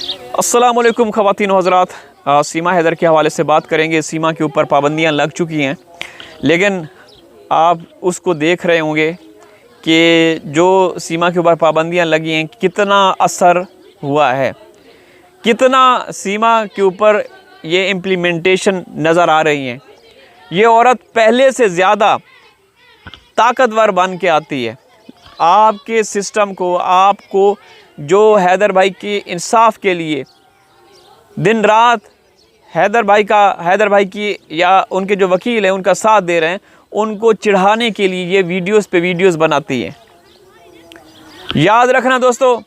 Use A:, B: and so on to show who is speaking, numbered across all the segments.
A: अस्सलामुअलैकुम ख़वातीन हज़रात, सीमा हैदर के हवाले से बात करेंगे। सीमा के ऊपर पाबंदियां लग चुकी हैं, लेकिन आप उसको देख रहे होंगे कि जो सीमा के ऊपर पाबंदियां लगी हैं कितना असर हुआ है, कितना सीमा के ऊपर ये इम्प्लीमेंटेशन नज़र आ रही हैं। ये औरत पहले से ज़्यादा ताकतवर बन के आती है। आपके सिस्टम को, आपको जो हैदर भाई के इंसाफ के लिए दिन रात हैदर भाई की या उनके जो वकील हैं उनका साथ दे रहे हैं, उनको चिढ़ाने के लिए ये वीडियोस पे वीडियोस बनाती है। याद रखना दोस्तों,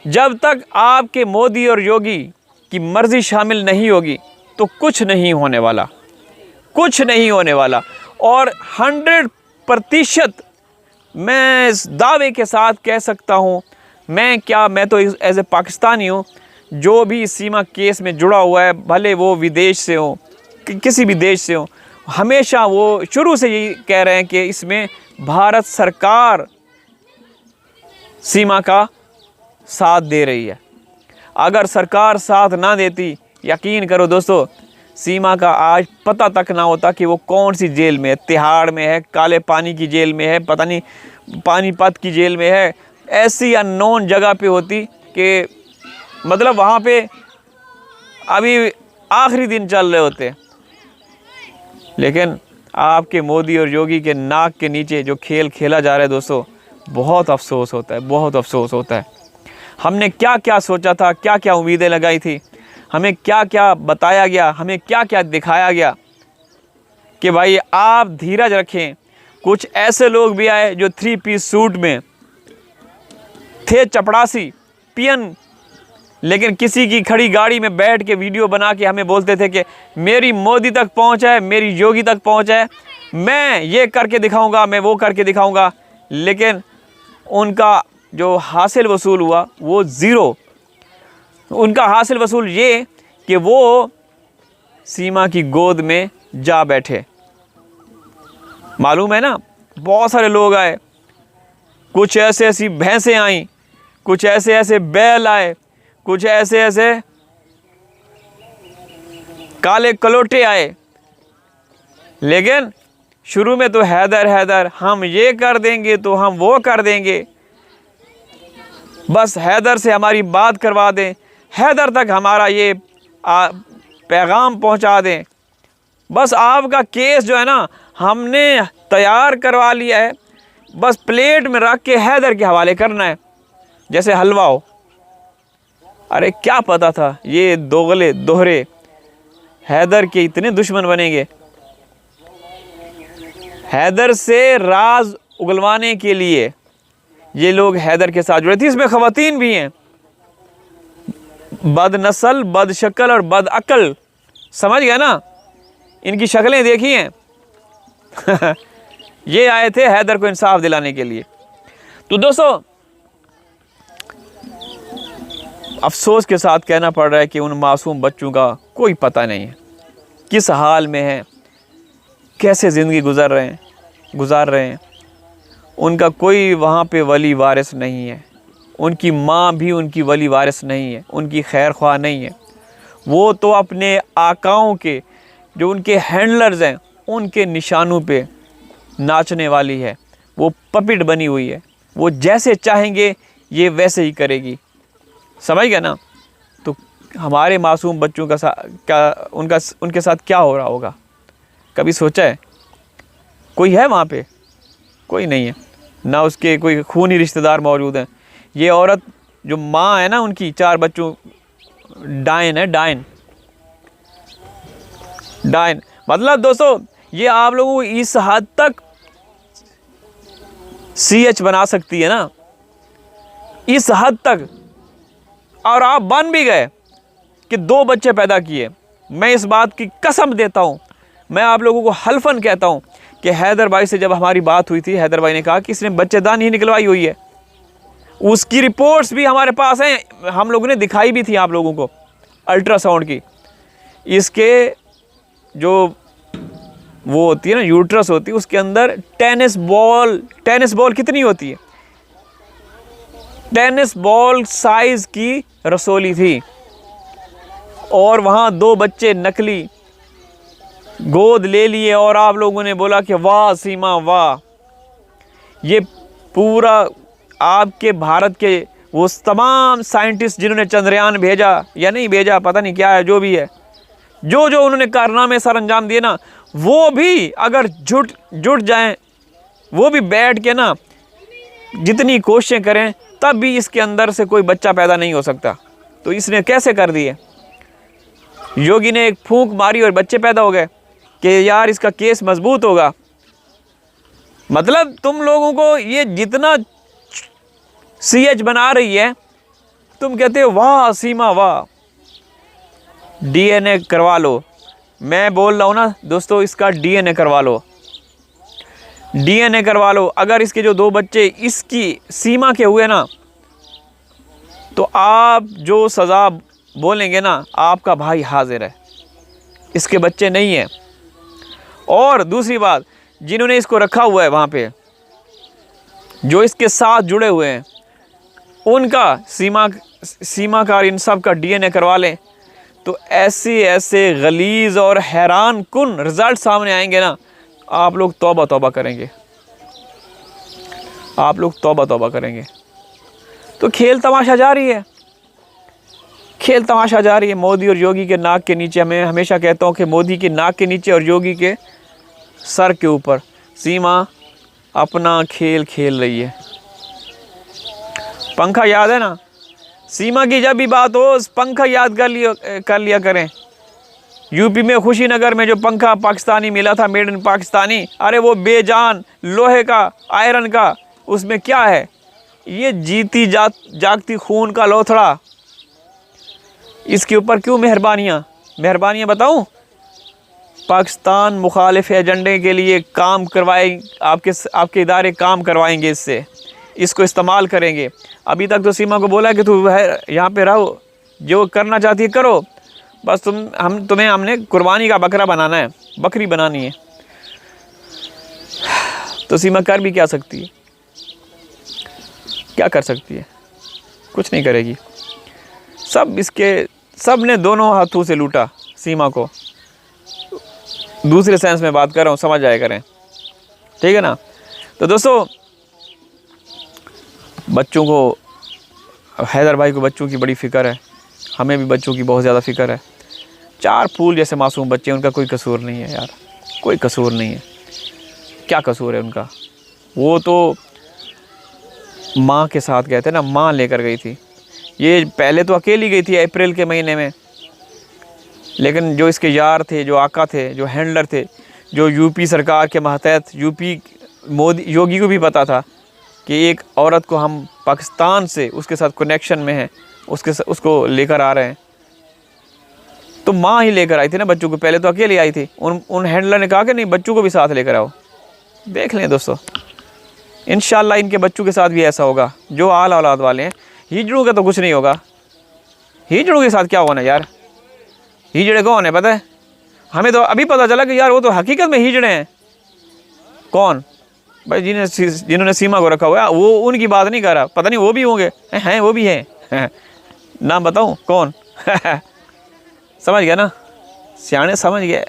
A: जब तक आपके मोदी और योगी की मर्ज़ी शामिल नहीं होगी तो कुछ नहीं होने वाला, कुछ नहीं होने वाला। और 100% मैं इस दावे के साथ कह सकता हूँ, मैं तो एज ए पाकिस्तानी हूँ, जो भी सीमा केस में जुड़ा हुआ है, भले वो विदेश से हो, किसी भी देश से हो, हमेशा वो शुरू से यही कह रहे हैं कि इसमें भारत सरकार सीमा का साथ दे रही है। अगर सरकार साथ ना देती, यकीन करो दोस्तों, सीमा का आज पता तक ना होता कि वो कौन सी जेल में है। तिहाड़ में है, काले पानी की जेल में है, पता नहीं पानीपत की जेल में है, ऐसी अननोन जगह पे होती कि मतलब वहाँ पे अभी आखिरी दिन चल रहे होते। लेकिन आपके मोदी और योगी के नाक के नीचे जो खेल खेला जा रहा है दोस्तों, बहुत अफसोस होता है, बहुत अफसोस होता है। हमने क्या क्या सोचा था, क्या क्या उम्मीदें लगाई थी, हमें क्या क्या बताया गया, हमें क्या क्या दिखाया गया कि भाई आप धीरज रखें। कुछ ऐसे लोग भी आए जो 3 पीस सूट में थे, चपड़ासी पियन, लेकिन किसी की खड़ी गाड़ी में बैठ के वीडियो बना के हमें बोलते थे कि मेरी मोदी तक पहुंच है, मेरी योगी तक पहुंच है, मैं ये करके दिखाऊंगा, मैं वो करके दिखाऊंगा। लेकिन उनका जो हासिल वसूल हुआ वो ज़ीरो। उनका हासिल वसूल ये कि वो सीमा की गोद में जा बैठे। मालूम है ना, बहुत सारे लोग आए, कुछ ऐसे ऐसी भैंसें आईं, कुछ ऐसे ऐसे बैल आए, कुछ ऐसे ऐसे काले कलोटे आए। लेकिन शुरू में तो हैदर हैदर, हम ये कर देंगे तो हम वो कर देंगे, बस हैदर से हमारी बात करवा दें, हैदर तक हमारा ये पैगाम पहुंचा दें, बस आपका केस जो है ना हमने तैयार करवा लिया है, बस प्लेट में रख के हैदर के हवाले करना है, जैसे हलवा हो। अरे क्या पता था ये दोगले दोहरे हैदर के इतने दुश्मन बनेंगे। हैदर से राज उगलवाने के लिए ये लोग हैदर के साथ जुड़े थे। इसमें ख़वातीन भी हैं, बदनस्ल, बदशक्ल और बदअक्ल, समझ गया ना, इनकी शक्लें देखी हैं। ये आए थे हैदर को इंसाफ दिलाने के लिए। तो दोस्तों, अफसोस के साथ कहना पड़ रहा है कि उन मासूम बच्चों का कोई पता नहीं है, किस हाल में है, कैसे ज़िंदगी गुजार रहे हैं। उनका कोई वहाँ पे वली वारिस नहीं है, उनकी माँ भी उनकी वली वारिस नहीं है, उनकी खैर ख्वाह नहीं है। वो तो अपने आकाओं के, जो उनके हैंडलर्स हैं, उनके निशानों पे नाचने वाली है। वो पपिट बनी हुई है, वो जैसे चाहेंगे ये वैसे ही करेगी, समझ गया ना। तो हमारे मासूम बच्चों का उनके साथ क्या हो रहा होगा, कभी सोचा है? कोई है वहाँ पे? कोई नहीं है, ना उसके कोई खूनी रिश्तेदार मौजूद हैं। ये औरत जो माँ है ना, उनकी 4 बच्चों, डायन है, डायन। मतलब दोस्तों, ये आप लोगों को इस हद तक CH बना सकती है ना, इस हद तक। और आप बन भी गए कि 2 बच्चे पैदा किए। मैं इस बात की कसम देता हूँ, मैं आप लोगों को हल्फन कहता हूँ कि हैदर भाई से जब हमारी बात हुई थी, हैदर भाई ने कहा कि इसने बच्चेदानी ही निकलवाई हुई है। उसकी रिपोर्ट्स भी हमारे पास हैं, हम लोगों ने दिखाई भी थी आप लोगों को, अल्ट्रासाउंड की। इसके जो वो होती है ना, यूट्रस होती है, उसके अंदर टेनिस बॉल कितनी होती है? टेनिस बॉल साइज की रसोली थी और वहाँ 2 बच्चे नकली गोद ले लिए और आप लोगों ने बोला कि वाह सीमा वाह। ये पूरा आपके भारत के वो तमाम साइंटिस्ट जिन्होंने चंद्रयान भेजा या नहीं भेजा, पता नहीं क्या है, जो भी है, जो उन्होंने कारनामे सर अंजाम दिए ना, वो भी अगर जुट जाएं, वो भी बैठ के ना जितनी कोशिशें करें, तब भी इसके अंदर से कोई बच्चा पैदा नहीं हो सकता। तो इसने कैसे कर दिए? योगी ने एक फूंक मारी और बच्चे पैदा हो गए कि यार इसका केस मजबूत होगा। मतलब तुम लोगों को ये जितना CH बना रही है, तुम कहते हो वाह सीमा वाह। DNA करवा लो। मैं बोल रहा हूँ ना दोस्तों, इसका DNA करवा लो, DNA करवा लो। अगर इसके जो 2 बच्चे इसकी सीमा के हुए ना, तो आप जो सज़ा बोलेंगे ना, आपका भाई हाजिर है, इसके बच्चे नहीं हैं। और दूसरी बात, जिन्होंने इसको रखा हुआ है वहाँ पे, जो इसके साथ जुड़े हुए हैं, उनका सीमा का इन सब का DNA करवा लें, तो ऐसे गलीज़ और हैरान कुन रिज़ल्ट सामने आएंगे ना, आप लोग तौबा तौबा करेंगे, आप लोग तौबा तौबा करेंगे। तो खेल तमाशा जारी है, खेल तमाशा जारी है मोदी और योगी के नाक के नीचे। मैं हमेशा कहता हूँ कि मोदी के नाक के नीचे और योगी के सर के ऊपर सीमा अपना खेल खेल रही है। पंखा याद है ना, सीमा की जब भी बात हो पंखा याद कर लिया करें। यूपी में खुशीनगर में जो पंखा पाकिस्तानी मिला था, मेड इन पाकिस्तानी, अरे वो बेजान लोहे का, आयरन का, उसमें क्या है? ये जीती जागती खून का लोथड़ा। इसके ऊपर क्यों मेहरबानियाँ बताऊं? पाकिस्तान मुखालिफ एजेंडे के लिए काम करवाए, आपके इदारे काम करवाएंगे, इसको इस्तेमाल करेंगे। अभी तक तो सीमा को बोला कि तू यहाँ पे रहो, जो करना चाहती है करो, बस हमने कुर्बानी का बकरा बनाना है, बकरी बनानी है। तो सीमा कर भी क्या सकती है? क्या कर सकती है? कुछ नहीं करेगी। सब ने दोनों हाथों से लूटा सीमा को। दूसरे सेंस में बात कर रहा हूँ, समझ आया करें, ठीक है ना? तो दोस्तों, बच्चों को, हैदर भाई को बच्चों की बड़ी फ़िक्र है, हमें भी बच्चों की बहुत ज़्यादा फ़िक्र है। 4 फूल जैसे मासूम बच्चे, उनका कोई कसूर नहीं है यार, कोई कसूर नहीं है। क्या कसूर है उनका? वो तो माँ के साथ गए थे ना, माँ लेकर गई थी। ये पहले तो अकेली गई थी अप्रैल के महीने में, लेकिन जो इसके यार थे, जो आका थे, जो हैंडलर थे, जो यूपी सरकार के मातहत, मोदी योगी को भी पता था कि एक औरत को हम पाकिस्तान से उसके साथ कनेक्शन में हैं, उसको लेकर आ रहे हैं, तो माँ ही लेकर आई थी ना बच्चों को। पहले तो अकेली आई थी, उन हैंडलर ने कहा कि नहीं बच्चों को भी साथ लेकर आओ। देख लें दोस्तों, इंशाल्लाह इनके बच्चों के साथ भी ऐसा होगा। जो आल औलाद वाले हैं, हिजड़ों का तो कुछ नहीं होगा। हिजड़ों के साथ क्या होना यार? हिजड़े कौन है पता है? हमें तो अभी पता चला कि यार वो तो हकीकत में हिजड़े हैं। कौन भाई? जिन्होंने सीमा को रखा हुआ है, वो उनकी बात नहीं कर रहा, पता नहीं वो भी होंगे, हैं वो भी हैं। नाम बताऊं कौन? समझ गया ना, सियाने समझ गए।